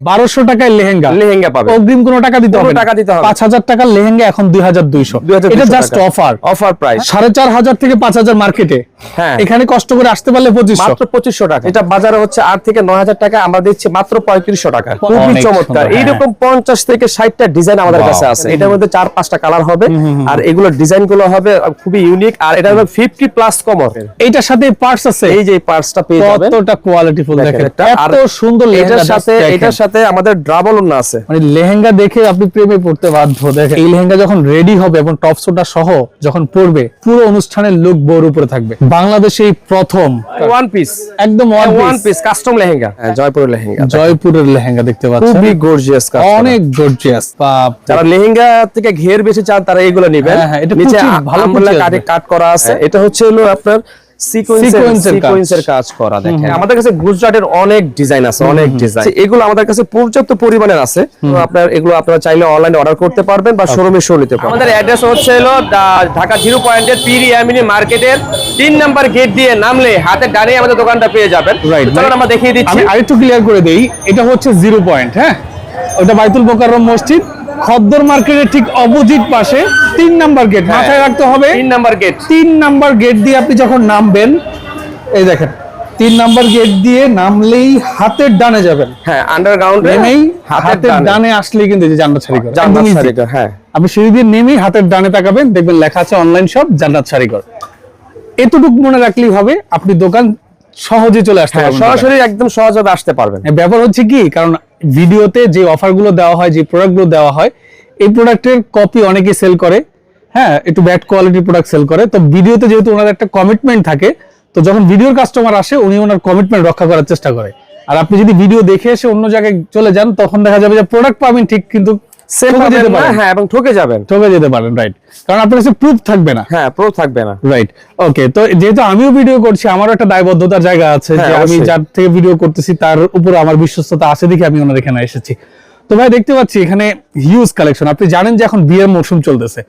1200 টাকায় লেহেঙ্গা পাবে, অগ্রিম কোনো টাকা দিতে হবে না, 5000 টাকার লেহেঙ্গা এখন 2200। এটা জাস্ট অফার প্রাইস। 4500 থেকে 5000 মার্কেটে, হ্যাঁ এখানে কষ্ট করে আসতে পারলে 2500, মাত্র 2500 টাকা। এটা বাজারে হচ্ছে 8 থেকে 9000 টাকা, আমরা দিচ্ছি মাত্র 3500 টাকা। খুবই চমৎকার। এইরকম 50 থেকে 60টা ডিজাইন আমাদের কাছে আছে। এটার মধ্যে 4-5টা কালার হবে, আর এগুলোর ডিজাইন গুলো হবে খুবই ইউনিক। আর এটা হবে 50+ কমর। এইটার সাথে পার্টস আছে, এই যে পার্টসটা পেয়ে যাবেন, কতটা কোয়ালিটিফুল দেখেন, এত সুন্দর লেহেঙ্গা। এটার সাথে আমাদের ডাবল ওন্না আছে, মানে লেহেঙ্গা দেখে আপনি প্রেমে পড়তে বাধ্য। দেখেন এই লেহেঙ্গা যখন রেডি হবে এবং টপ সোটা সহ যখন পরবে, পুরো অনুষ্ঠানের লুক বোর উপরে থাকবে। বাংলাদেশেই প্রথম ওয়ান পিস, একদম ওয়ান পিস কাস্টম লেহেঙ্গা, জয়পুরের লেহেঙ্গা দেখতে পাচ্ছেন, খুবই গর্জিয়াস, অনেক গর্জিয়াস। যারা লেহেঙ্গা থেকে ঘের বেশি চান তারা এগুলো নেবেন। নিচে ভালো কাট করা আছে। এটা হচ্ছে হলো আপনার সিকোয়েন্সের কাজ করা। দেখেন আমাদের কাছে গুজরাটের অনেক ডিজাইন আছে, অনেক ডিজাইন। এগুলো আমাদের কাছে পর্যাপ্ত পরিমাণের আছে। তো এগুলো আপনারা চাইলে অনলাইনে অর্ডার করতে পারবেন বা শোরুমে শো নিতে পারবেন। আমাদের অ্যাড্রেস হচ্ছে হলো ঢাকা 0 পয়েন্টের পিরি অ্যামিনি মার্কেটের 3 নাম্বার গেট দিয়ে নামলে হাতের ডানে আমাদের দোকানটা পেয়ে যাবেন। চলুন আমরা দেখিয়ে দিচ্ছি। আমি আরেকটু ক্লিয়ার করে দেই, এটা হচ্ছে 0 পয়েন্ট, হ্যাঁ ওটা বাইতুল মোকাররম মসজিদ, খদ্দর মার্কেটের ঠিক অপোজিট পাশে 3 নাম্বার গেট। মাথায় রাখতে হবে 3 নাম্বার গেট দিয়ে আপনি যখন নামবেন, এই দেখেন 3 নাম্বার গেট দিয়ে নামলেই হাতের ডানে যাবেন। হ্যাঁ আন্ডারগ্রাউন্ডে নেমেই হাতের ডানে আসলেই কিন্তু যে জান্নাত শাড়িঘর, হ্যাঁ আপনি সিঁড়ি দিয়ে নেমেই হাতের ডানে তাকাবেন, দেখবেন লেখা আছে অনলাইন শপ জান্নাত শাড়িঘর। এতটুকু মনে রাখলেই হবে, আপনি দোকান সহজে চলে আসতে পারবেন, সরাসরি একদম সহজভাবে আসতে পারবেন। ব্যাপার হচ্ছে কি, কারণ ভিডিওতে যে অফারগুলো দেওয়া হয়, যে প্রোডাক্টগুলো দেওয়া হয়, এই প্রোডাক্টের কপি অনেকে সেল করে, হ্যাঁ একটু ব্যাড কোয়ালিটির প্রোডাক্ট সেল করে। তো ভিডিওতে যেহেতু ওনার একটা কমিটমেন্ট থাকে, তো যখন ভিডিওর কাস্টমার আসে উনি ওনার কমিটমেন্ট রক্ষা করার চেষ্টা করে। আর আপনি যদি ভিডিও দেখে এসে অন্য জায়গায় চলে যান, তখন দেখা যাবে যে প্রোডাক্ট পাবেন ঠিক, কিন্তু ঠকে যেতে পারেন, রাইট? কারণ আপনার কাছে প্রুফ থাকবে না, রাইট? ওকে, তো যেহেতু আমিও ভিডিও করছি, আমারও একটা দায়বদ্ধতার জায়গা আছে যে আমি যার থেকে ভিডিও করতেছি তার উপরে আমার বিশ্বস্ততা আছে দেখে আমি ওনার এখানে এসেছি। তো ভাই দেখতে পাচ্ছি এখানে হিউজ কালেকশন। আপনি জানেন যে এখন বিয়ের মৌসুম চলতেছে,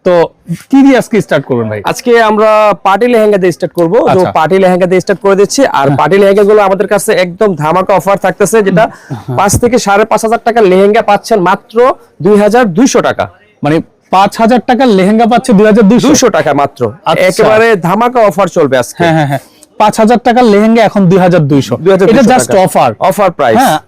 তো কি দিয়ে আজকে স্টার্ট করবেন ভাই? আজকে আমরা পার্টি লেহেঙ্গা দিয়ে স্টার্ট করব। তো পার্টি লেহেঙ্গা দিয়ে স্টার্ট করে দিচ্ছি। আর পার্টি লেহেঙ্গা গুলো আমাদের কাছে একদম ধামাকা অফার থাকতেছে, যেটা 5 থেকে 5500 টাকা লেহেঙ্গা পাচ্ছেন মাত্র 2200 টাকা। মানে 5000 টাকার লেহেঙ্গা পাচ্ছে 2200 টাকা মাত্র। একেবারে ধামাকা অফার চলবে আজকে। হ্যাঁ হ্যাঁ, 5000 টাকার লেহেঙ্গা এখন 2200। এটা জাস্ট অফার প্রাইস। হ্যাঁ,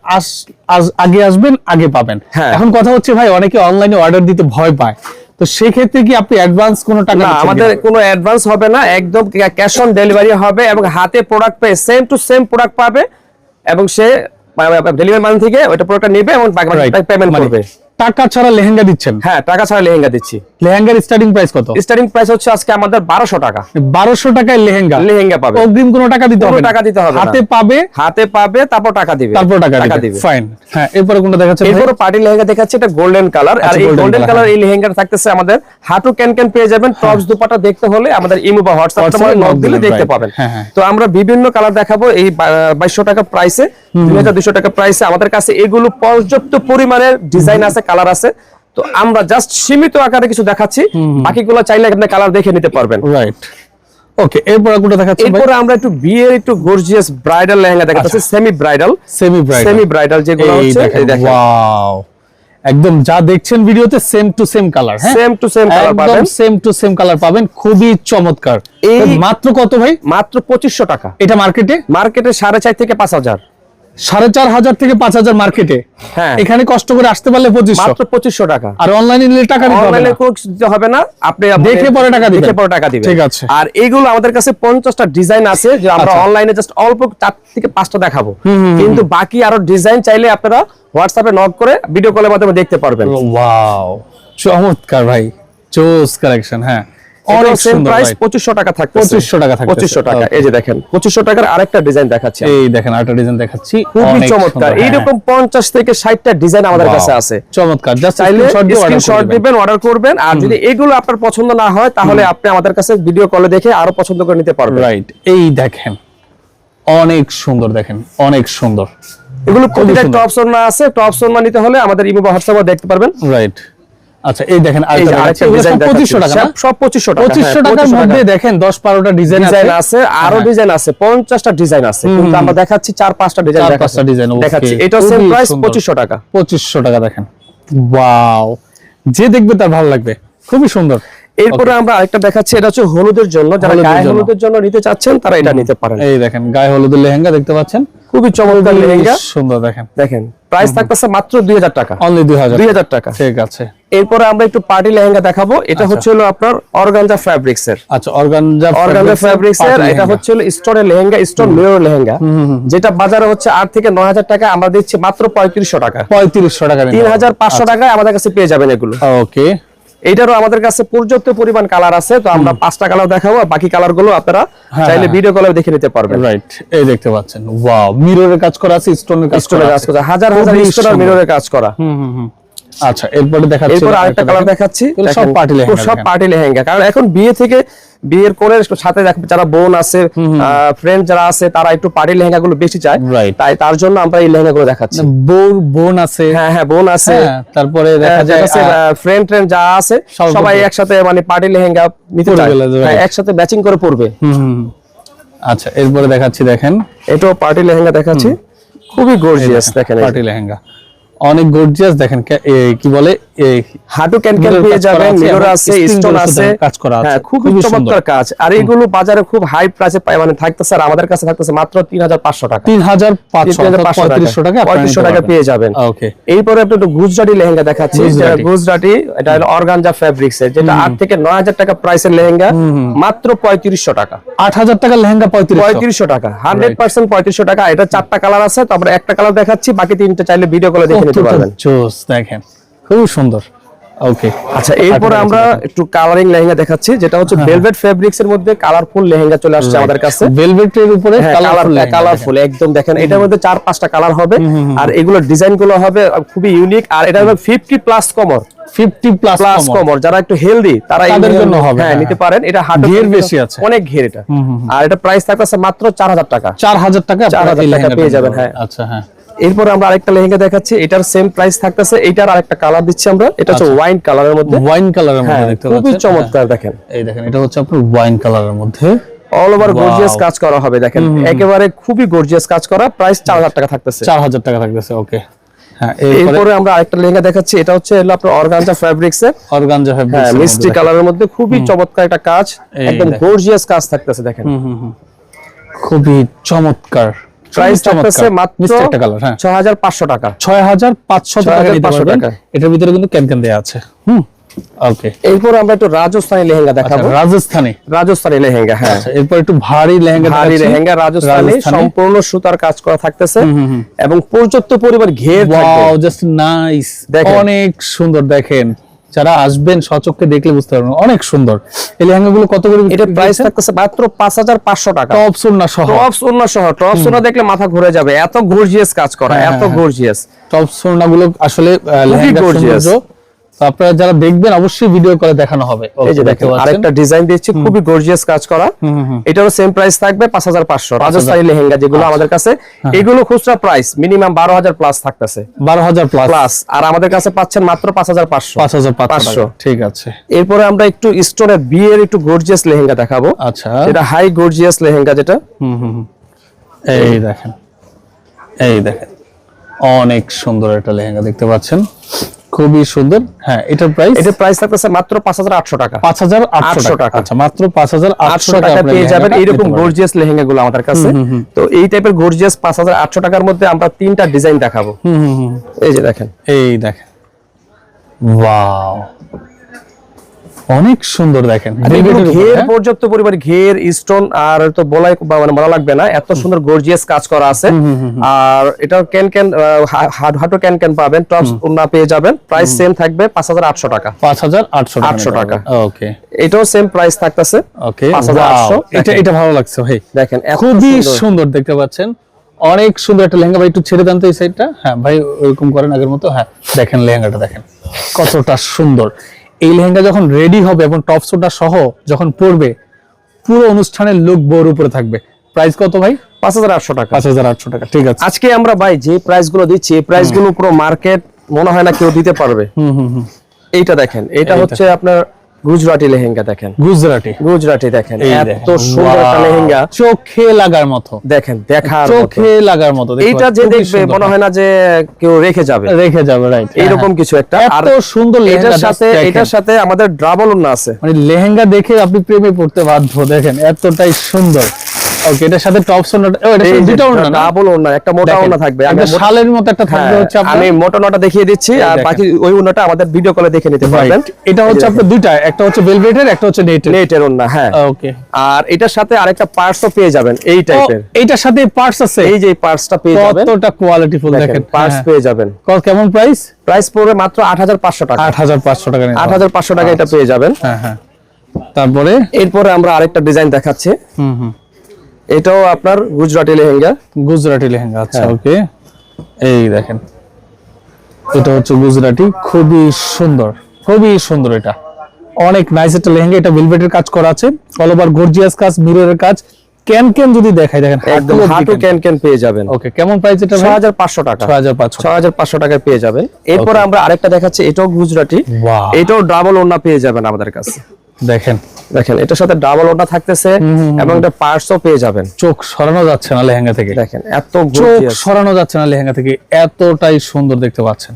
আগে আসবেন আগে পাবেন। এখন কথা হচ্ছে ভাই, অনেকে অনলাইনে অর্ডার দিতে ভয় পায়, তো সেই ক্ষেত্রে কি আপনি অ্যাডভান্স কোনো টাকা? না, আমাদের কোনো অ্যাডভান্স হবে না, একদম ক্যাশ অন ডেলিভারি হবে এবং হাতে প্রোডাক্ট পেয়ে সেম টু সেম প্রোডাক্ট পাবে এবং সে ডেলিভারি মান থেকে ওটা প্রোডাক্টটা নেবে এবং পেমেন্ট করবে। টাকা ছাড়া লেহেঙ্গা দিচ্ছেন? হ্যাঁ, টাকা ছাড়া লেহেঙ্গা দিচ্ছি। লেহেঙ্গার স্টার্টিং প্রাইস কত? স্টার্টিং প্রাইস হচ্ছে আজকে আমাদের 1200 টাকা। 1200 টাকায় লেহেঙ্গা পাবে, অগ্রিম কোনো টাকা দিতে হবে না, হাতে পাবে তারপর টাকা দিবে, ফাইন। হ্যাঁ, এরপরে কোনটা দেখাচ্ছেন? এরপরে পার্টি লেহেঙ্গা দেখাচ্ছে, এটা গোল্ডেন কালার। আর এই গোল্ডেন কালার এই লেহেঙ্গাটা থাকতেছে আমাদের হাঁটু ক্যান পেয়ে যাবেন। টপস দুপাটা দেখতে হলে আমাদের ইমো বা হোয়াটসঅ্যাপে নক দিলে দেখতে পাবেন। তো আমরা বিভিন্ন কালার দেখাবো এই 2200 টাকা প্রাইসে, 2200 টাকা প্রাইসে। আমাদের কাছে এগুলো পর্যাপ্ত পরিমাণের ডিজাইন আছে, কালার আছে। তো আমরা জাস্ট সীমিত আকারে কিছু দেখাচ্ছি, বাকিগুলো চাইলে আপনি কালার দেখে নিতে পারবেন, রাইট? ওকে, এরপর কোনটা দেখাচ্ছি? এরপর আমরা একটু বিয়ের একটু গর্জিয়াস ব্রাইডাল লেহেঙ্গা দেখাচ্ছি। সেমি ব্রাইডাল যেগুলো হচ্ছে, এই দেখেন, ওয়াও, একদম যা দেখছেন ভিডিওতে সেম টু সেম কালার। হ্যাঁ, সেম টু সেম কালার পাবেন, সেম টু সেম কালার পাবেন। খুবই চমৎকার। এই মাত্র কত ভাই? মাত্র 2500 টাকা। এটা মার্কেটে 4.5 থেকে 5000, 4500 থেকে 5000 মার্কেটে। হ্যাঁ, এখানে কষ্ট করে আসতে পারলে 2500, মাত্র 2500 টাকা। আর অনলাইনে নিলে টাকা দিতে হবে না, আপনি দেখে পরে টাকা দিবেন, ঠিক আছে? আর এইগুলো আমাদের কাছে 50টা ডিজাইন আছে, যে আমরা অনলাইনে জাস্ট অল্প 4 থেকে 5টা দেখাবো, কিন্তু বাকি আরো ডিজাইন চাইলে আপনারা হোয়াটসঅ্যাপে নক করে ভিডিও কলের মাধ্যমে দেখতে পারবেন। ওয়াও, চমৎকার ভাই, জোস কালেকশন। হ্যাঁ, অনেক সুন্দর প্রাইস। 2500 টাকা থাকবে, 2500 টাকা। এই যে দেখেন 2500 টাকার আরেকটা ডিজাইন দেখাচ্ছি। এই দেখেন আরেকটা ডিজাইন দেখাচ্ছি, খুবই চমৎকার। এইরকম 50 থেকে 60টা ডিজাইন আমাদের কাছে আছে, চমৎকার। জাস্ট স্ক্রিনশট দিবেন, অর্ডার করবেন। আর যদি এগুলো আপনার পছন্দ না হয়, তাহলে আপনি আমাদের কাছে ভিডিও কলে দেখে আরো পছন্দ করে নিতে পারবেন, রাইট? এই দেখেন অনেক সুন্দর, দেখেন অনেক সুন্দর। এগুলো প্রতিটা টপস ওন্না আছে, টপস ওন্না নিতে হলে আমাদের ইমো বা হোয়াটসঅ্যাপে দেখতে পারবেন, রাইট? আচ্ছা এই দেখেন আরেকটা ডিজাইন 2500 টাকা, সব 2500 টাকা, 2500 টাকার মধ্যে দেখেন 10-12টা ডিজাইন আছে, আরো ডিজাইন আছে, 50টা ডিজাইন আছে, কিন্তু আমরা দেখাচ্ছি 4-5টা ডিজাইন দেখাচ্ছি। এটা সেম প্রাইস 2500 টাকা। 2500 টাকা দেখেন, ওয়াও, যে দেখবে তার ভালো লাগবে, খুবই সুন্দর। এরপরে আমরা আরেকটা দেখাচ্ছি, এটা হচ্ছে হলুদের জন্য, যারা গায়ে হলুদের জন্য নিতে চাচ্ছেন তারা এটা নিতে পারেন। এই দেখেন গায়ে হলুদের লেহেঙ্গা দেখতে পাচ্ছেন, খুবই চমৎকার লেহেঙ্গা, সুন্দর। দেখেন প্রাইস থাকতেছে মাত্র 2000 টাকা, অনলি 2000 টাকা। ঠিক আছে। এরপরে আমরা একটু পার্টি লেহেঙ্গা দেখাবো। এটা হচ্ছে হলো আপনার অর্গানজা ফ্যাব্রিক্স এর। আচ্ছা, অর্গানজা ফ্যাব্রিক্স এর। এটা হচ্ছে হলো স্টোনের লেহেঙ্গা, স্টোন মিরর লেহেঙ্গা, যেটা বাজারে হচ্ছে 8 থেকে 9000 টাকা, আমরা দিচ্ছি মাত্র 3500 টাকা। 3500 টাকা, 3500 টাকায় আমাদের কাছে পেয়ে যাবেন এগুলো। ওকে, এইটারও আমাদের কাছে পর্যাপ্ত পরিমাণ কালার আছে, তো আমরা 5টা কালার দেখাবো, বাকি কালার গুলো আপনারা চাইলে ভিডিও কলে দেখে নিতে পারবেন। রাইট, এই দেখতে পাচ্ছেন, ওয়াও, মিররের কাজ করা আছে, স্টোনের কাজ করা আছে, হাজার হাজার স্টোনের মিররের কাজ করা। আচ্ছা, এরপরে দেখাচ্ছি, এরপর আরেকটা কালার দেখাচ্ছি, সব পার্টি লেহেঙ্গা, সব পার্টি লেহেঙ্গা। কারণ এখন বিয়ে থেকে বিয়ের করে সাথে যারা বোন আছে, ফ্রেন্ড যারা আছে, তারা একটু পার্টি লেহেঙ্গা গুলো বেশি চায়, তাই তার জন্য আমরা এই লেহেঙ্গা গুলো দেখাচ্ছি। বোন আছে, হ্যাঁ বোন আছে, তারপরে দেখা যায় ফ্রেন্ড যা আছে সবাই একসাথে মানে পার্টি লেহেঙ্গা নিতে চায়, একসাথে ম্যাচিং করে পরবে। আচ্ছা, এরপরে দেখাচ্ছি, দেখেন এটাও পার্টি লেহেঙ্গা দেখাচ্ছি, খুবই গর্জিয়াস। দেখেন পার্টি লেহেঙ্গা অনেক গর্জিয়াস, দেখেন কি বলে, হাঁটু ক্যানক্যান পেয়ে যাবেন, মিরর আছে, স্টোন আছে, কাজ করা আছে, খুবই চমৎকার কাজ। আর এগুলো বাজারে খুব হাই প্রাইসে পায়, মানে থাকতেছে, আর আমাদের কাছে থাকতেছে মাত্র 3500 টাকা, 3500 টাকা পেয়ে যাবেন। ওকে, এরপরে আপনি একটু গুজরাটি লেহেঙ্গা দেখাচ্ছি। গুজরাটি, এটা হলো অর্গানজা ফ্যাব্রিক্স এর, যেটা 8 থেকে 9000 টাকা প্রাইসের লেহেঙ্গা, মাত্র 3500 টাকা। 8000 টাকার লেহেঙ্গা 3500 টাকা, 100% 3500 টাকা। এটা 4টা কালার আছে, তো আমরা একটা কালার দেখাচ্ছি, বাকি 3টা চাইলে ভিডিও কলে দেখে নিতে পারবেন। দেখেন খুব সুন্দর। ওকে, আচ্ছা, এরপরে আমরা একটু কালারিং লেহেঙ্গা দেখাচ্ছি, যেটা হচ্ছে ভেলভেট ফেব্রিক্স এর মধ্যে কালারফুল লেহেঙ্গা চলে আসছে আমাদের কাছে। ভেলভেটের উপরে কালারফুল একদম, দেখেন এটার মধ্যে 4-5টা কালার হবে, আর এগুলো ডিজাইন গুলো হবে খুবই ইউনিক। আর এটা হলো 50+ কমর, 50+ কমর, যারা একটু হেলদি তারা এর জন্য হবে, হ্যাঁ নিতে পারেন। এটা হাঁটু ঘের বেশি আছে, অনেক ঘের এটা। আর এটা প্রাইস থাকছে মাত্র 4000 টাকা, 4000 টাকা পেয়ে যাবেন। হ্যাঁ, আচ্ছা, হ্যাঁ। এরপর আমরা আরেকটা লেহেঙ্গা দেখাচ্ছি, এটার সেম প্রাইস থাকতেছে, এটার আরেকটা কালার দিচ্ছি আমরা, এটা হচ্ছে ওয়াইন কালারের মধ্যে, দেখতে পাচ্ছেন, খুবই চমৎকার। দেখেন এই দেখেন, এটা হচ্ছে আপনার ওয়াইন কালারের মধ্যে, অল ওভার গর্জিয়াস কাজ করা হবে। দেখেন একেবারে খুবই গর্জিয়াস কাজ করা, প্রাইস 4000 টাকা থাকতেছে, 4000 টাকা থাকতেছে। ওকে, হ্যাঁ। এরপরে আমরা আরেকটা লেহেঙ্গা দেখাচ্ছি, এটা হচ্ছে আপনার অর্গানজা ফ্যাব্রিক্স এর, মিষ্টি কালারের মধ্যে খুবই চমৎকার একটা কাজ, একদম গর্জিয়াস কাজ থাকতেছে। দেখেন খুবই চমৎকার। প্রাইস থাকতেছে মাত্র 6500 টাকা, 6500 টাকা। এটার ভিতরে কিন্তু ক্যানক্যান দেয়া আছে। ওকে, এরপর আমরা একটু রাজস্থানী লেহেঙ্গা দেখাবো। রাজস্থানী লেহেঙ্গা, হ্যাঁ। এরপর একটু ভারী লেহেঙ্গা, রাজস্থানী, সম্পূর্ণ সুতার কাজ করা থাকতেছে, এবং পর্যাপ্ত পরিমাণ ঘের থাকবে। ওয়াও, জাস্ট নাইস, অনেক সুন্দর। দেখেন, যারা আসবেন সচক্ষে দেখলে বুঝতে পারবেন, অনেক সুন্দর। এই লেহেঙ্গাগুলো কত করে? এটা প্রাইস থাকতেছে মাত্র 5500 টাকা, টপ সুন্নাহ সহ। টপ সুন্নাহ দেখলে মাথা ঘুরে যাবে, এত গর্জিয়াস কাজ করা, এত গর্জিয়াস। টপ সুন্নাহগুলো আসলে লেহেঙ্গা গর্জিয়াস। তো আপনারা যারা দেখবেন অবশ্যই ভিডিও করে দেখানো হবে। এই যে দেখেন, আরেকটা ডিজাইন দিচ্ছি, খুবই গর্জিয়াস কাজ করা। এটারও সেম প্রাইস থাকবে 5500। রাজস্থানী লেহেঙ্গা যেগুলো আমাদের কাছে, এগুলো খুচরা প্রাইস মিনিমাম 12000 প্লাস থাকতেছে, 12000 প্লাস, আর আমাদের কাছে পাচ্ছেন মাত্র 5500। 5500, ঠিক আছে। এরপরে আমরা একটু স্টোনের বিয়ের একটু গর্জিয়াস লেহেঙ্গা দেখাবো। আচ্ছা, এটা হাই গর্জিয়াস লেহেঙ্গা, যেটা এই দেখেন, অনেক সুন্দর একটা লেহেঙ্গা দেখতে পাচ্ছেন, খুবই সুন্দর। হ্যাঁ, এটার প্রাইস থাকতেছে মাত্র 5800 টাকা, 5800 টাকা। আচ্ছা, মাত্র 5800 টাকা পেয়ে যাবেন এরকম গর্জিয়াস লেহেঙ্গা গুলো আমাদের কাছে। তো এই টাইপের গর্জিয়াস 5800 টাকার মধ্যে আমরা 3টা ডিজাইন দেখাবো। এই যে দেখেন, ওয়াও, অনেক সুন্দর। দেখেন ঘের, পর্যাপ্ত পরিমাণ ঘের, স্টোন, আর তো বলা লাগবে না, এত সুন্দর গর্জিয়াস কাজ করা আছে। আর এটা ক্যানক্যান, হাঁটু ক্যানক্যান পাবেন, টপস ওড়না পেয়ে যাবেন। প্রাইস সেম থাকবে 5800 টাকা, 5800 টাকা। ওকে, এটাও সেম প্রাইস থাকতেছে। ওকে, 5800। এটা ভালো লাগছে ভাই, দেখেন খুবই সুন্দর দেখতে পাচ্ছেন, অনেক সুন্দর একটা লেহেঙ্গা। ভাই একটু ছেড়ে দেন তো এই সাইডটা। হ্যাঁ ভাই, ওরকম করেন আগের মতো। হ্যাঁ, দেখেন লেহেঙ্গাটা দেখেন কতটা সুন্দর। এই লেহেঙ্গা যখন রেডি হবে এবং টপ সোটা সহ যখন পরবে, পুরো অনুষ্ঠানের লুক বউর উপরে থাকবে। প্রাইস কত ভাই? 5800 টাকা। 5800 টাকা, ঠিক আছে। আজকে আমরা ভাই যে প্রাইস গুলো দিচ্ছি, এই প্রাইস গুলো পুরো মার্কেট মনে হয় না কেউ দিতে পারবে। এইটা দেখেন, এটা হচ্ছে আপনার গুজরাটি লেহেঙ্গা। দেখেন গুজরাটি দেখেন, এত সুন্দর একটা লেহেঙ্গা, চোখে লাগার মতো। দেখেন দেখার চোখে লাগার মতো। এইটা যে দেখবে মনে হয় না যে কেউ রেখে যাবে, রাইট, এইরকম কিছু একটা। এত সুন্দর লেহেঙ্গা, এটার সাথে আমাদের ডাবল ওড়না আছে, মানে লেহেঙ্গা দেখে আপনি প্রেমে পড়তে বাধ্য। দেখেন এতটাই সুন্দর। ওকে, এটার সাথে টপস ওড়না, এটা দুটো ওড়না, ডাবল ওড়না, একটা মোটা ওড়না থাকবে, একটা শালের মতো একটা থাকবে হচ্ছে। আমি মোটা ওড়নাটা দেখিয়ে দিচ্ছি, আর বাকি ওই ওড়নাটা আমাদের ভিডিও কলে দেখে নিতে পারবেন। এটা হচ্ছে আপনার দুইটা, একটা হচ্ছে ভেলভেটের, একটা হচ্ছে নেটের ওড়না। হ্যাঁ, ওকে। আর এটার সাথে আরেকটা পার্টসও পেয়ে যাবেন এই টাইপের। এইটার সাথে পার্টস আছে, এই যে পার্টসটা পেয়ে যাবেন, কতটা কোয়ালিটিফুল দেখেন, পার্টস পেয়ে যাবেন। কেমন প্রাইস? প্রাইস পড়বে মাত্র 8500 টাকা। 8500 টাকা, 8500 টাকা এটা পেয়ে যাবেন। হ্যাঁ। তারপরে এরপরে আমরা আরেকটা ডিজাইন দেখাচ্ছি। এটাও আপনার গুজরাটি লেহেঙ্গা। আচ্ছা, ওকে। এই দেখেন, এটা হচ্ছে গুজরাটি, খুবই সুন্দর। এটা অনেক নাইস একটা লেহেঙ্গা। এটা ভেলভেটের কাজ করা আছে, অল ওভার গর্জিয়াস কাজ, মিররের কাজ, ক্যান যদি দেখাই, দেখেন একদম হাঁটু ক্যান পেয়ে যাবেন। ওকে, কেমন প্রাইস এটা? 6500 টাকা। 6500 টাকায় পেয়ে যাবেন। এরপর আমরা আরেকটা দেখাচ্ছি, এটাও গুজরাটি, এটাও ডাবল ওড়না পেয়ে যাবেন আমাদের কাছে। দেখেন এটার সাথে ডাবল ওড়না থাকতেছে এবং এটা পার্টসও পেয়ে যাবেন। চোখ সরানো যাচ্ছে না লেহেঙ্গা থেকে। দেখেন এত চোখ সরানো যাচ্ছে না লেহেঙ্গা থেকে, এতটাই সুন্দর দেখতে পাচ্ছেন,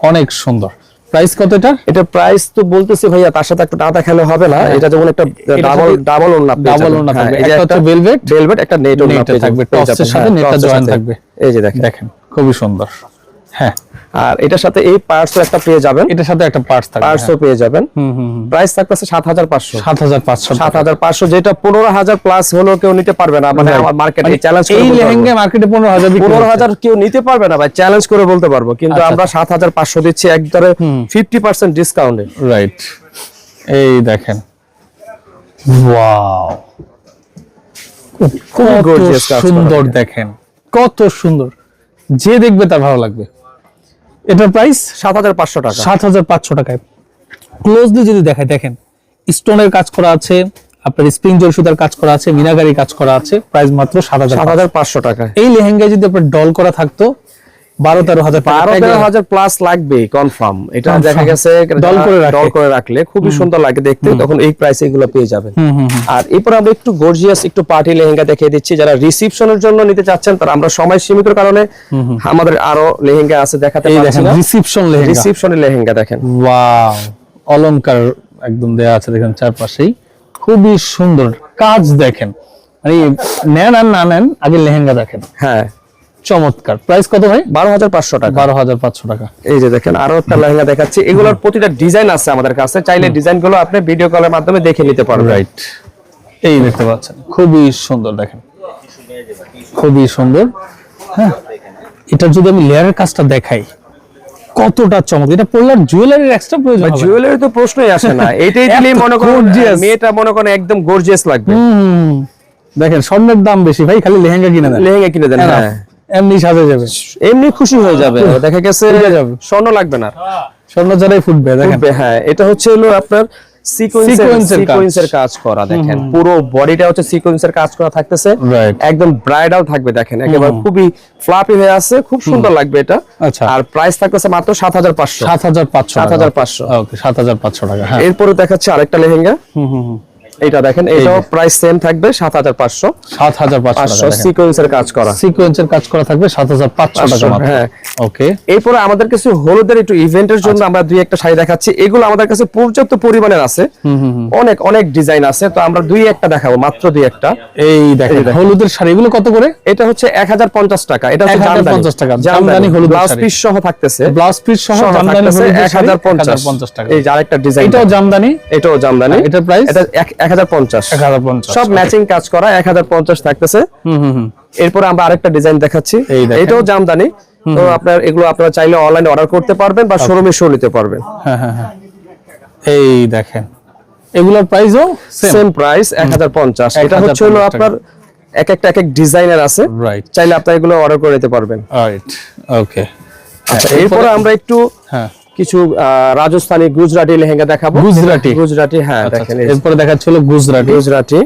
অনেক সুন্দর। প্রাইস কত এটা? এটা প্রাইস তো বলতেছি ভাইয়া, তার সাথে একটা না দেখালে হবে না। এটা যেমন একটা ডাবল ওড়না থাকবে, একটা হচ্ছে ভেলভেট, একটা নেট ওড়না থাকবে, টপসের সাথে নেটটা জয়েন থাকবে। এই যে দেখেন খুবই সুন্দর। হ্যাঁ, আর এটার সাথে এই পার্টসও একটা পেয়ে যাবেন, এটার সাথে একটা পার্টসও পেয়ে যাবেন। প্রাইস থাকতেছে 7500। 7500, যেটা 15000 প্লাস হলো কেউ নিতে পারবে না। মানে আমার মার্কেটে চ্যালেঞ্জ করে, এই লেহেঙ্গা মার্কেটে 15000 কেউ নিতে পারবে না ভাই, চ্যালেঞ্জ করে বলতে পারবো। কিন্তু আমরা 7500 দিচ্ছি একবারে 50% ডিসকাউন্টে। রাইট, এই দেখেন, ওয়াও, খুব গর্জিয়াস, সুন্দর। দেখেন কত সুন্দর, যে দেখবে তার ভালো লাগবে। এটার প্রাইস 7500 টাকা। 7500 টাকায় ক্লোজলি যদি দেখায়, দেখেন স্টোনের কাজ করা আছে, আপনার স্প্রিং জল সুতার কাজ করা আছে, মিনাকারি কাজ করা আছে। প্রাইস মাত্র 7500 টাকা। এই লেহেঙ্গায় যদি আপনার ডল করা থাকতো 12-13,000 প্লাস লাগবে কনফার্ম। এটা দেখা গেছে ডল করে রাখলে খুবই সুন্দর লাগে দেখতে, তখন এই প্রাইসে এগুলো পেয়ে যাবেন। আর এরপর আমরা একটু গর্জিয়াস, একটু পার্টি লেহেঙ্গা দেখিয়ে দিচ্ছি। যারা রিসেপশনের জন্য নিতে চাচ্ছেন, তারা আমরা সময় সীমিতর কারণে আমাদের আরো লেহেঙ্গা আছে দেখাতে পারছি না। রিসেপশনের লেহেঙ্গা দেখেন, ওয়াও, অলংকার একদম দেয়া আছে, দেখেন চারপাশেই খুবই সুন্দর কাজ। দেখেন, মানে নেন আর না নেন, আগে লেহেঙ্গা দেখেন। হ্যাঁ, চমৎকার। প্রাইস কত ভাই? 12500 টাকা। 12500 টাকা। এই যে দেখেন, আরো একটা লেহেঙ্গা দেখাচ্ছি। এগুলোর প্রতিটা ডিজাইন আছে আমাদের কাছে, চাইলে ডিজাইনগুলো আপনি ভিডিও কলের মাধ্যমে দেখে নিতে পারবেন। রাইট, এই দেখতে পাচ্ছেন, খুবই সুন্দর। দেখেন খুবই সুন্দর। হ্যাঁ, এটা যদি আমি লেয়ারের কাজটা দেখাই, কতটা চমৎকার। এটা পড়লে জুয়েলারির এক্সট্রা প্রয়োজন হবে? জুয়েলারি তো প্রশ্নই আসে না, এইটাই দিলেই মনে করেন মেয়েটা মনে করেন একদম গর্জিয়াস লাগবে। দেখেন, স্বর্ণের দাম বেশি ভাই, খালি লেহেঙ্গা কিনে দেন। হ্যাঁ, এমনি সাজে যাবে, এমনি খুশি হয়ে যাবে। দেখা গেছে স্বর্ণ লাগবে না, স্বর্ণ ছাড়াই ফুটবে। দেখেন, হ্যাঁ, এটা হচ্ছে হলো আপনার সিকোয়েন্সের কাজ করা। দেখেন পুরো বডিটা হচ্ছে সিকোয়েন্সের কাজ করা থাকতেছে, একদম ব্রাইডাল থাকবে। দেখেন একেবারে খুবই ফ্লাপি হয়ে আছে, খুব সুন্দর লাগবে এটা। আর প্রাইস থাকতেছে মাত্র 7500। 7500। ওকে, 7500 টাকা। হ্যাঁ, এরপরে দেখাচ্ছে আরেকটা লেহেঙ্গা। এটা দেখেন, এটাও প্রাইস সেম থাকবে 7500। 7500 সিকোয়েন্সের কাজ করা থাকবে 7500 টাকা মাত্র। হ্যাঁ, ওকে। এরপর আমাদের কাছে হলুদের একটু ইভেন্টের জন্য আমরা দুই একটা শাড়ি দেখাচ্ছি। এগুলো আমাদের কাছে পর্যাপ্ত পরিমাণের আছে, অনেক ডিজাইন আছে। তো আমরা দুই একটা দেখাবো, মাত্র দুই একটা। এই দেখেন হলুদের শাড়িগুলো কত করে? এটা হচ্ছে 1050 টাকা। এটা হচ্ছে 1050 টাকা জামদানি হলুদ ব্লাউজ পিস সহ থাকতেছে। ব্লাউজ পিস সহ জামদানি হলুদ 1050 টাকা। এই যে আরেকটা ডিজাইন, এটাও জামদানি। এটার প্রাইস এটা 1050। সব ম্যাচিং কাজ করা 1050 থাকতেছে। এরপর আমরা আরেকটা ডিজাইন দেখাচ্ছি, এটাও জামদানি। তো আপনারা চাইলে অনলাইনে অর্ডার করতে পারবেন বা শোরুমে এসে নিতে পারবেন। হ্যাঁ, এই দেখেন, এগুলোর প্রাইসও সেম প্রাইস 1050। এটা হচ্ছে হলো আপনার এক এক ডিজাইনার আছে, চাইলে আপনারা এগুলো অর্ডার করে নিতে পারবেন। রাইট, ওকে। আচ্ছা, এরপর আমরা একটু কিছু রাজস্থানি গুজরাটি লেহেঙ্গা দেখাবো। গুজরাটি, হ্যাঁ দেখেন। এরপরে দেখাচ্ছিল গুজরাটি।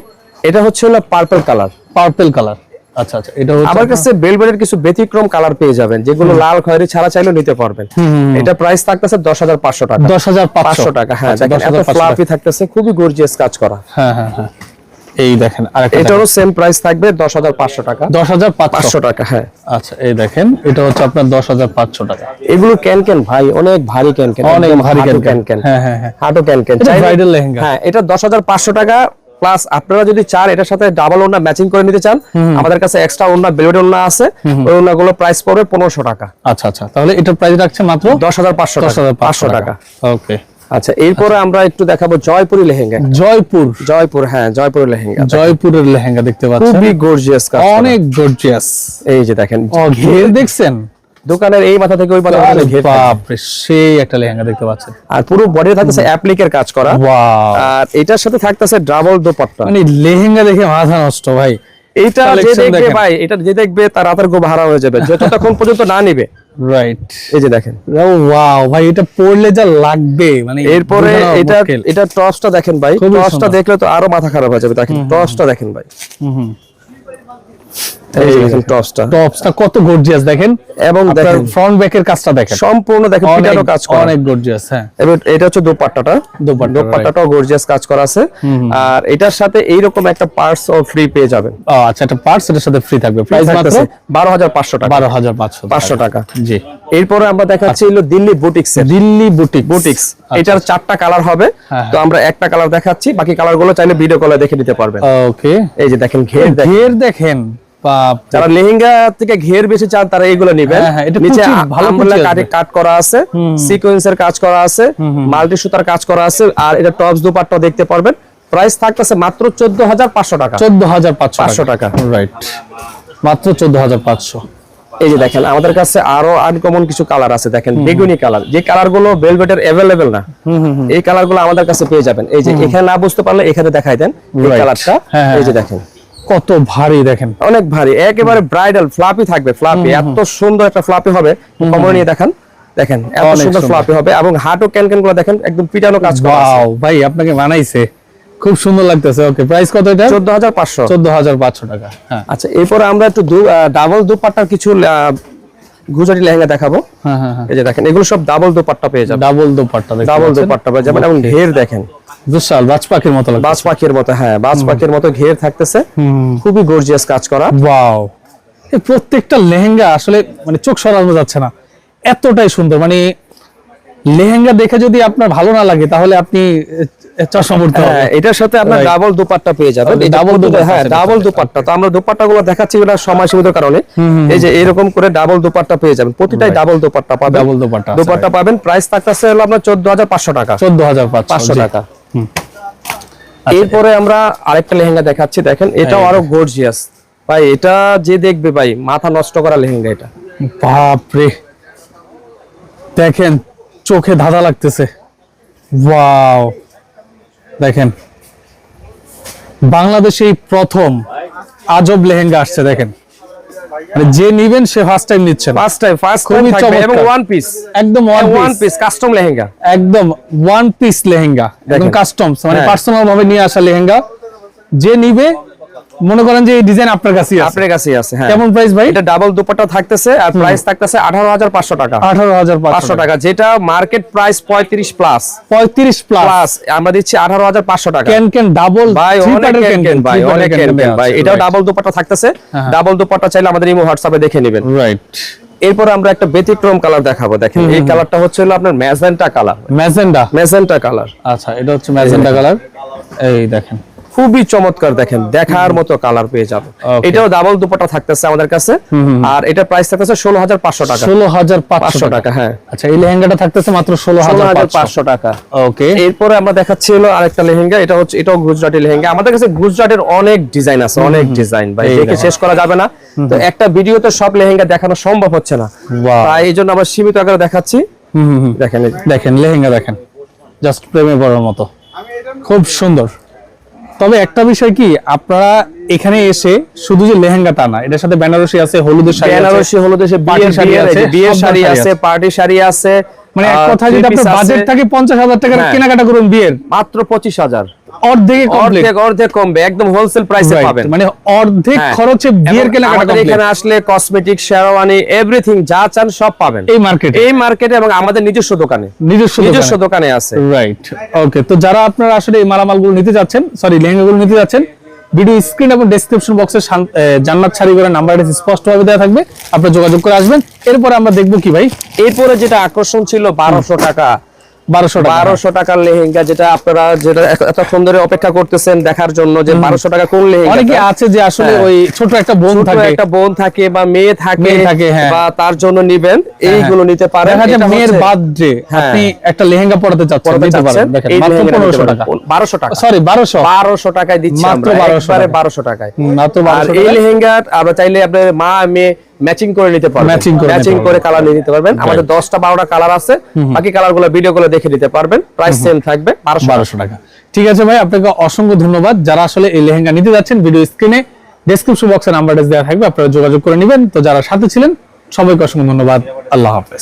এটা হচ্ছে হলো পার্পল কালার। আচ্ছা আচ্ছা, এটা হচ্ছে আমার কাছে বেলভেটের কিছু ব্যতিক্রম কালার পেয়ে যাবেন, যেগুলো লাল খয়েরি ছাড়া চাইলেও নিতে পারবেন। এটা প্রাইস থাকতেছে 10,500 টাকা। 10,500 টাকা। হ্যাঁ, দেখেন এত ফ্লাফি থাকতেছে, খুবই গর্জিয়াস কাজ করা। হ্যাঁ হ্যাঁ হ্যাঁ, এই দেখেন আরেকটা, এটারও সেম প্রাইস থাকবে 10,500 টাকা। 10,500 টাকা। হ্যাঁ, আচ্ছা, এই দেখেন এটা হচ্ছে আপনার 10,500 টাকা। এগুলো ক্যান ভাই, অনেক ভারী ক্যান, অনেক ভারী ক্যান। হ্যাঁ হ্যাঁ হ্যাঁ, হাঁটু ক্যান। ব্রাইডাল লেহেঙ্গা। হ্যাঁ, এটা 10,500 টাকা প্লাস। আপনারা যদি চান এটার সাথে ডাবল ওড়না ম্যাচিং করে নিতে চান, আমাদের কাছে এক্সট্রা ওড়না, বেলভেট ওড়না আছে, ওই ওড়নাগুলো প্রাইস পড়বে 1500 টাকা। আচ্ছা আচ্ছা, তাহলে এটার প্রাইস রাখছে মাত্র 10,500 টাকা। ওকে, আচ্ছা, এরপরে আমরা একটু দেখাবো জয়পুরি লেহেঙ্গা। জয়পুর, হ্যাঁ, জয়পুরি লেহেঙ্গা। জয়পুরের লেহেঙ্গা দেখতে পাচ্ছেন, খুবই গর্জিয়াস কাজ, অনেক গর্জিয়াস। এই যে দেখেন ঘের দেখছেন, দোকানের এই মাথা থেকে ওই মাথা পর্যন্ত ঘের। বাপরে, সেই একটা লেহেঙ্গা দেখতে পাচ্ছেন। আর পুরো বডি থাকতেছে অ্যাপ্লিকের কাজ করা। ওয়াও, আর এটার সাথে থাকতেছে ডাবল দোপাট্টা। মানে লেহেঙ্গা দেখে মাথা নষ্ট ভাই। এইটা যে দেখবে ভাই, এটা যে দেখবে তার রাতের গো ভাড়া হয়ে যাবে যতক্ষণ পর্যন্ত না নিবে। রাইট, এই যে দেখেন, ওয়াও ভাই, এটা পরলে যা লাগবে, মানে এরপরে এটা টপসটা দেখেন ভাই, টপসটা দেখলে তো আরো মাথা খারাপ হয়ে যাবে। দেখেন টপসটা দেখেন ভাই, এই যে দেখেন টপসটা কত গর্জিয়াস দেখেন, এবং দেখেন ফ্রন্ট ব্যাকের কাজটা দেখেন, সম্পূর্ণ দেখেন পিটানো কাজ করা, অনেক গর্জিয়াস। হ্যাঁ, এবং এটা হচ্ছে দোপাট্টাটাও গর্জিয়াস কাজ করা আছে। আর এটার সাথে এইরকম একটা পার্টস ও ফ্রি পেয়ে যাবেন। আচ্ছা, একটা পার্টস এর সাথে ফ্রি থাকবে। প্রাইস মাত্র 12,500 টাকা। 12,500 টাকা। জি। এরপরে আমরা দেখাচ্ছি হলো দিল্লি বুটিক্স। এটার 4টা কালার হবে, তো আমরা একটা কালার দেখাচ্ছি, বাকি কালারগুলো চাইলে ভিডিও কলে দেখে নিতে পারবেন। ওকে, এই যে দেখেন ঘের দেখেন। যারা লেহেঙ্গা থেকে ঘের বেশি চান তারা এইগুলো নেবেন। নিচে ভালো কাট করা আছে, সিকোয়েন্সের কাজ করা আছে, মাল্টি সুতার কাজ করা আছে। আর এটা টপস দুপাট্টা দেখতে পারবেন। প্রাইস থাকতেছে মাত্র 14,500 টাকা। 14,500 টাকা। রাইট, মাত্র 14,500। এই যে দেখেন আমাদের কাছে আরো আনকমন কিছু কালার আছে। দেখেন বেগুনি কালার, যে কালার গুলো ভেলভেটের अवेलेबल না, এই কালার গুলো আমাদের কাছে পেয়ে যাবেন। এই যে এখানে না বুঝতে পারলে এখানে দেখাই দেন এই কালারটা। এই যে দেখেন কত ভারী, দেখেন অনেক ভারী, একেবারে ব্রাইডাল ফ্লাপি থাকবে। ফ্লাপি এত সুন্দর একটা ফ্লাপি হবে, কমর নিয়ে দেখেন এত সুন্দর ফ্লাপি হবে। এবং হাঁটু ক্যান গুলো দেখেন একদম পিটানো কাজ করা আছে। ওয়াও ভাই, আপনাকে বানাইছে, খুব সুন্দর লাগতেছে। ওকে, প্রাইস কত এটা? 14,500 টাকা। হ্যাঁ, আচ্ছা, এরপরে আমরা একটু ডাবল দুপাট্টার কিছু গুজরাটি লেহেঙ্গা দেখাবো। এই যে দেখেন এগুলো সব ডাবল দুপাট্টা পেয়ে যাবেন। ডাবল দুপাট্টা পেয়ে যাবেন। এবং ঘের দেখেন বিশাল, বাজ পাখির মতো লাগে। বাজ পাখির মতো, হ্যাঁ, বাজ পাখির মতো ঘের থাকতেছে, খুবই গর্জিয়াস কাজ করা। ওয়াও, এই প্রত্যেকটা লেহেঙ্গা আসলে মানে চোখ সরানো যাচ্ছে না, এতটাই সুন্দর। মানে লেহেঙ্গা দেখে যদি আপনার ভালো না লাগে তাহলে আপনি চশমা পড়তে হবে। এটার সাথে আপনার ডাবল দুপাট্টা পেয়ে যাবেন। ডাবল দুপাট্টা, হ্যাঁ, ডাবল দুপাট্টা। তো আমরা দুপাট্টাগুলো দেখাচ্ছি এটা সময় সীমিত কারণে। এই যে এরকম করে ডাবল দুপাট্টা পেয়ে যাবেন, প্রতিটাই ডাবল দুপাট্টা পাবেন। ডাবল দুপাট্টা পাবেন। প্রাইস থাকতেছে হলো আপনার 14,500 টাকা। 14,500 টাকা। এরপরে আমরা আরেকটা লেহেঙ্গা দেখাচ্ছি। দেখেন এটাও আরো গর্জিয়াস ভাই, এটা যে দেখবে ভাই মাথা নষ্ট করা লেহেঙ্গা এটা। বাপরে, দেখেন চোখে ধাঁধা লাগতেছে। ওয়াও, দেখেন বাংলাদেশে প্রথম আজব লেহেঙ্গা আসছে। দেখেন মানে যে নিবেন সে ফার্স্ট টাইম নিচ্ছেন, খুবই চমৎকার। এবং ওয়ান পিস, একদম ওয়ান পিস কাস্টম লেহেঙ্গা, একদম ওয়ান পিস লেহেঙ্গা, একদম কাস্টম, মানে পার্সোনাল ভাবে নিয়ে আসা লেহেঙ্গা। যে নিবে মনে করেন যে এই ডিজাইন আপনার কাছেই আছে, আপনার কাছেই আছে। হ্যাঁ, কেমন প্রাইস ভাই? এটা ডাবল দুপাট্টা থাকতেছে আর প্রাইস থাকতেছে 18,500 টাকা। 18,500 টাকা, যেটা মার্কেট প্রাইস 35 প্লাস। আমরা দিচ্ছি 18,500 টাকা। ক্যান ডাবল ভাই, অনেক ক্যান ভাই, অনেক ক্যান ভাই। এটাও ডাবল দুপাট্টা থাকতেছে। ডাবল দুপাট্টা চাইলে আমাদের ইমো হোয়াটসঅ্যাপে দেখে নেবেন। রাইট। এরপর আমরা একটা ব্যতিক্রম কালার দেখাবো। দেখেন এই কালারটা হচ্ছে হলো আপনার ম্যাজেন্টা কালার। Magenta colour. আচ্ছা, এটা হচ্ছে ম্যাজেন্টা কালার। এই দেখেন খুবই চমৎকার, দেখেন দেখার মতো কালার পেয়ে যাবে। এটাও ডাবল দুপাট্টা থাকতেছে আমাদের কাছে। আর এটা প্রাইস থাকতেছে 16,500 টাকা। 16,500 টাকা। হ্যাঁ, আচ্ছা, এই লেহেঙ্গাটা থাকতেছে মাত্র 16,500 টাকা। ওকে, এরপরে আমরা দেখাচ্ছি হলো আরেকটা লেহেঙ্গা। এটা হচ্ছে, এটাও গুজরাটি লেহেঙ্গা। আমাদের কাছে গুজরাটের অনেক ডিজাইন আছে, অনেক ডিজাইন ভাই, দেখে শেষ করা যাবে না। তো একটা ভিডিওতে সব লেহেঙ্গা দেখানো সম্ভব হচ্ছে না, তাই এই জন্য আমরা সীমিত আকারে দেখাচ্ছি। দেখেন লেহেঙ্গা, দেখেন জাস্ট প্রেমে পড়ার মতো, খুব সুন্দর। তবে একটা বিষয় কি, আপনারা এখানে এসে শুধু যে লেহেঙ্গা তা না, এটার সাথে বেনারসি আছে, হলুদের শাড়ি আছে, বিয়ের শাড়ি আছে, পার্টি শাড়ি আছে। মানে এক কথা, যদি আপনার বাজেট থাকে 50,000 টাকার কেনাকাটা করুন বিয়ের, মাত্র 25,000। অর্ধেক কমবে, একদম হোলসেল প্রাইসে পাবেন, মানে অর্ধেক খরচে বিয়ের কেনাকাটা। আমাদের এখানে আসলে কসমেটিক, শেরওয়ানি, এভরিথিং যা চান সব পাবেন এই মার্কেটে এবং আমাদের নিজস্ব দোকানে আছে। রাইট, ওকে। তো যারা আপনারা আসলে এই মালামালগুলো নিতে যাচ্ছেন, সরি লেহেঙ্গাগুলো নিতে যাচ্ছেন, ভিডিও স্ক্রিন এবং ডেসক্রিপশন বক্সে জান্নাত শাড়ি করে নাম্বারটা স্পষ্টভাবে দেওয়া থাকবে, আপনারা যোগাযোগ করে আসবেন। এরপরে আমরা দেখবো কি ভাই, এরপরে যেটা আকর্ষণ ছিল 1200 টাকা, 1200 টাকার লেহেঙ্গা, যেটা আপনারা এতক্ষণ ধরে অপেক্ষা করতেছেন দেখার জন্য যে 1200 টাকা কোন লেহেঙ্গা। অনেকে আছে যে আসলে ওই ছোট একটা বোন থাকে বা মেয়ে থাকে বা তার জন্য নিবেন, এইগুলো নিতে পারেন। এটা মেয়ের বার্থডে, আপনি একটা লেহেঙ্গা পরাতে চাচ্ছেন, নিতে পারেন। দেখেন মাত্র 1500 টাকা, 1200 টাকা, সরি 1200 টাকায় দিচ্ছি মাত্র আমরা, 1200 টাকায় মাত্র 1200 টাকা। এই লেহেঙ্গা আমরা চাইলে আপনার মা মেয়ে ম্যাচিং করে নিতে পারবেন, ম্যাচিং করে কালার নিয়ে নিতে পারবেন। আমাদের 10টা 12টা কালার আছে, বাকি কালারগুলো ভিডিওগুলো দেখে নিতে পারবেন। প্রাইস সেম থাকবে 1200 টাকা। ঠিক আছে ভাই, আপনাকে অসংখ্য ধন্যবাদ। যারা আসলে এই লেহেঙ্গা নিতে যাচ্ছেন, ভিডিও স্ক্রিনে ডেসক্রিপশন বক্সে নাম্বারটা দেওয়া থাকবে, আপনারা যোগাযোগ করে নেবেন। তো যারা সাথে ছিলেন সবাইকে অসংখ্য ধন্যবাদ। আল্লাহ হাফেজ।